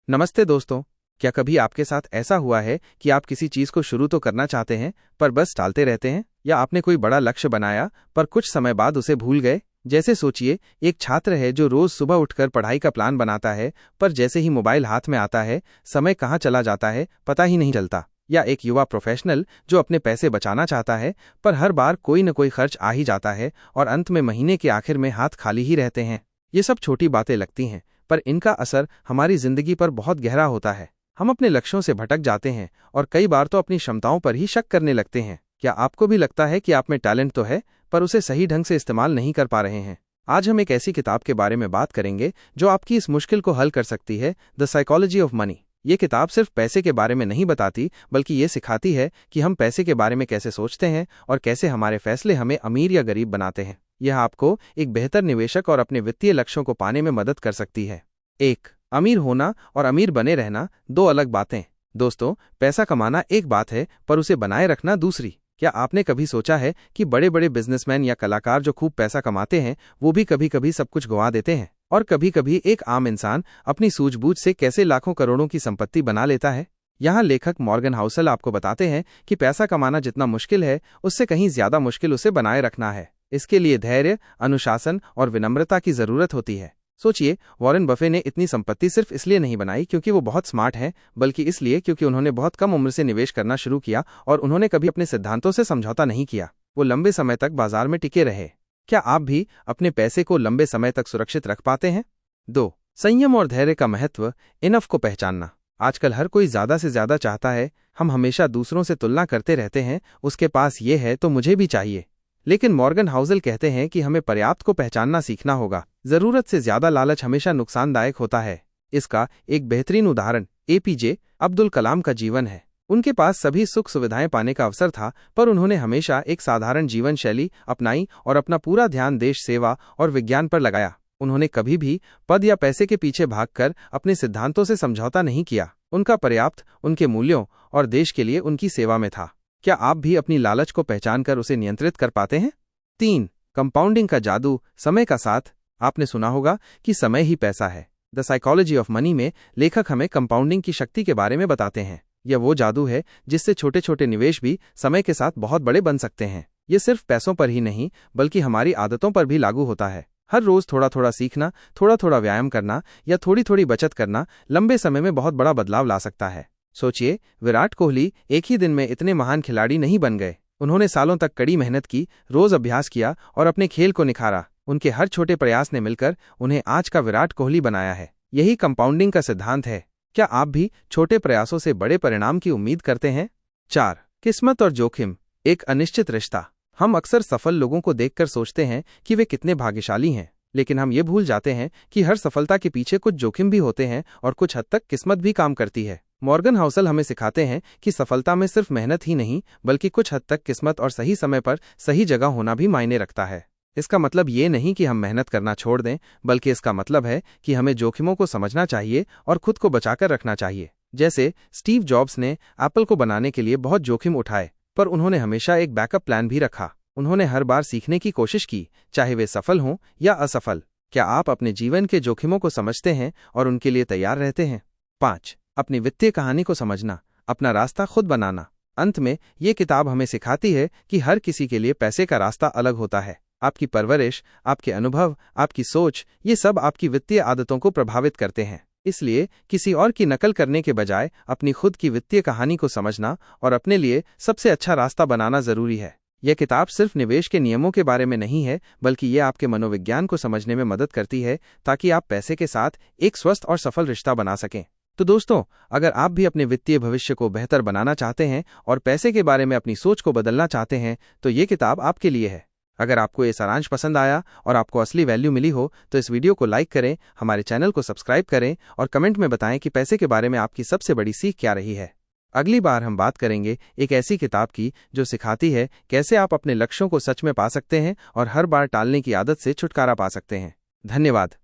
नमस्ते दोस्तों। क्या कभी आपके साथ ऐसा हुआ है कि आप किसी चीज को शुरू तो करना चाहते हैं पर बस टालते रहते हैं, या आपने कोई बड़ा लक्ष्य बनाया पर कुछ समय बाद उसे भूल गए? जैसे सोचिए, एक छात्र है जो रोज सुबह उठकर पढ़ाई का प्लान बनाता है, पर जैसे ही मोबाइल हाथ में आता है समय कहाँ चला जाता है पता ही नहीं चलता। या एक युवा प्रोफेशनल जो अपने पैसे बचाना चाहता है पर हर बार कोई न कोई खर्च आ ही जाता है और अंत में महीने के आखिर में हाथ खाली ही रहते हैं। ये सब छोटी बातें लगती हैं, पर इनका असर हमारी जिंदगी पर बहुत गहरा होता है। हम अपने लक्ष्यों से भटक जाते हैं और कई बार तो अपनी क्षमताओं पर ही शक करने लगते हैं। क्या आपको भी लगता है कि आप में टैलेंट तो है पर उसे सही ढंग से इस्तेमाल नहीं कर पा रहे हैं? आज हम एक ऐसी किताब के बारे में बात करेंगे जो आपकी इस मुश्किल को हल कर सकती है, द साइकोलॉजी ऑफ मनी। ये किताब सिर्फ पैसे के बारे में नहीं बताती, बल्कि ये सिखाती है कि हम पैसे के बारे में कैसे सोचते हैं और कैसे हमारे फैसले हमें अमीर या गरीब बनाते हैं। यह आपको एक बेहतर निवेशक और अपने वित्तीय लक्ष्यों को पाने में मदद कर सकती है। 1. अमीर होना और अमीर बने रहना दो अलग बातें। दोस्तों, पैसा कमाना एक बात है पर उसे बनाए रखना दूसरी। क्या आपने कभी सोचा है कि बड़े बड़े बिजनेसमैन या कलाकार जो खूब पैसा कमाते हैं वो भी कभी कभी सब कुछ गंवा देते हैं, और कभी कभी एक आम इंसान अपनी सूझबूझ से कैसे लाखों करोड़ों की संपत्ति बना लेता है। यहाँ लेखक मॉर्गन हाउसल आपको बताते हैं कि पैसा कमाना जितना मुश्किल है उससे कहीं ज्यादा मुश्किल उसे बनाए रखना है। इसके लिए धैर्य, अनुशासन और विनम्रता की जरूरत होती है। सोचिए, वॉरेन बफे ने इतनी संपत्ति सिर्फ इसलिए नहीं बनाई क्योंकि वो बहुत स्मार्ट हैं, बल्कि इसलिए क्योंकि उन्होंने बहुत कम उम्र से निवेश करना शुरू किया और उन्होंने कभी अपने सिद्धांतों से समझौता नहीं किया। वो लंबे समय तक बाजार में टिके रहे। क्या आप भी अपने पैसे को लंबे समय तक सुरक्षित रख पाते हैं? 2. संयम और धैर्य का महत्व, इनफ को पहचानना। आजकल हर कोई ज्यादा से ज्यादा चाहता है। हम हमेशा दूसरों से तुलना करते रहते हैं, उसके पास ये है तो मुझे भी चाहिए। लेकिन मॉर्गन हाउसल कहते हैं कि हमें पर्याप्त को पहचानना सीखना होगा। जरूरत से ज्यादा लालच हमेशा नुकसानदायक होता है। इसका एक बेहतरीन उदाहरण एपीजे अब्दुल कलाम का जीवन है। उनके पास सभी सुख सुविधाएं पाने का अवसर था, पर उन्होंने हमेशा एक साधारण जीवन शैली अपनाई और अपना पूरा ध्यान देश सेवा और विज्ञान पर लगाया। उन्होंने कभी भी पद या पैसे के पीछे भागकर अपने सिद्धांतों से समझौता नहीं किया। उनका पर्याप्त उनके मूल्यों और देश के लिए उनकी सेवा में था। क्या आप भी अपनी लालच को पहचानकर उसे नियंत्रित कर पाते हैं? 3. कंपाउंडिंग का जादू, समय का साथ। आपने सुना होगा कि समय ही पैसा है। द साइकोलॉजी ऑफ मनी में लेखक हमें कंपाउंडिंग की शक्ति के बारे में बताते हैं। यह वो जादू है जिससे छोटे छोटे निवेश भी समय के साथ बहुत बड़े बन सकते हैं। ये सिर्फ पैसों पर ही नहीं बल्कि हमारी आदतों पर भी लागू होता है। हर रोज थोड़ा थोड़ा सीखना, थोड़ा थोड़ा व्यायाम करना या थोड़ी थोड़ी बचत करना लंबे समय में बहुत बड़ा बदलाव ला सकता है। सोचिए, विराट कोहली एक ही दिन में इतने महान खिलाड़ी नहीं बन गए। उन्होंने सालों तक कड़ी मेहनत की, रोज अभ्यास किया और अपने खेल को निखारा। उनके हर छोटे प्रयास ने मिलकर उन्हें आज का विराट कोहली बनाया है। यही कंपाउंडिंग का सिद्धांत है। क्या आप भी छोटे प्रयासों से बड़े परिणाम की उम्मीद करते हैं? 4. किस्मत और जोखिम, एक अनिश्चित रिश्ता। हम अक्सर सफल लोगों को देखकर सोचते हैं कि वे कितने भाग्यशाली हैं, लेकिन हम ये भूल जाते हैं कि हर सफलता के पीछे कुछ जोखिम भी होते हैं और कुछ हद तक किस्मत भी काम करती है। मॉर्गन हाउसल हमें सिखाते हैं कि सफलता में सिर्फ मेहनत ही नहीं बल्कि कुछ हद तक किस्मत और सही समय पर सही जगह होना भी मायने रखता है। इसका मतलब ये नहीं कि हम मेहनत करना छोड़ दें, बल्कि इसका मतलब है कि हमें जोखिमों को समझना चाहिए और खुद को बचाकर रखना चाहिए। जैसे स्टीव जॉब्स ने एप्पल को बनाने के लिए बहुत जोखिम उठाए, पर उन्होंने हमेशा एक बैकअप प्लान भी रखा। उन्होंने हर बार सीखने की कोशिश की, चाहे वे सफल हों या असफल। क्या आप अपने जीवन के जोखिमों को समझते हैं और उनके लिए तैयार रहते हैं? 5. अपनी वित्तीय कहानी को समझना, अपना रास्ता खुद बनाना। अंत में ये किताब हमें सिखाती है कि हर किसी के लिए पैसे का रास्ता अलग होता है। आपकी परवरिश, आपके अनुभव, आपकी सोच, ये सब आपकी वित्तीय आदतों को प्रभावित करते हैं। इसलिए किसी और की नकल करने के बजाय अपनी खुद की वित्तीय कहानी को समझना और अपने लिए सबसे अच्छा रास्ता बनाना जरूरी है। यह किताब सिर्फ निवेश के नियमों के बारे में नहीं है, बल्कि ये आपके मनोविज्ञान को समझने में मदद करती है ताकि आप पैसे के साथ एक स्वस्थ और सफल रिश्ता बना सकें। तो दोस्तों, अगर आप भी अपने वित्तीय भविष्य को बेहतर बनाना चाहते हैं और पैसे के बारे में अपनी सोच को बदलना चाहते हैं, तो ये किताब आपके लिए है। अगर आपको ये सारांश पसंद आया और आपको असली वैल्यू मिली हो तो इस वीडियो को लाइक करें, हमारे चैनल को सब्सक्राइब करें और कमेंट में बताएं कि पैसे के बारे में आपकी सबसे बड़ी सीख क्या रही है। अगली बार हम बात करेंगे एक ऐसी किताब की जो सिखाती है कैसे आप अपने लक्ष्यों को सच में पा सकते हैं और हर बार टालने की आदत से छुटकारा पा सकते हैं। धन्यवाद।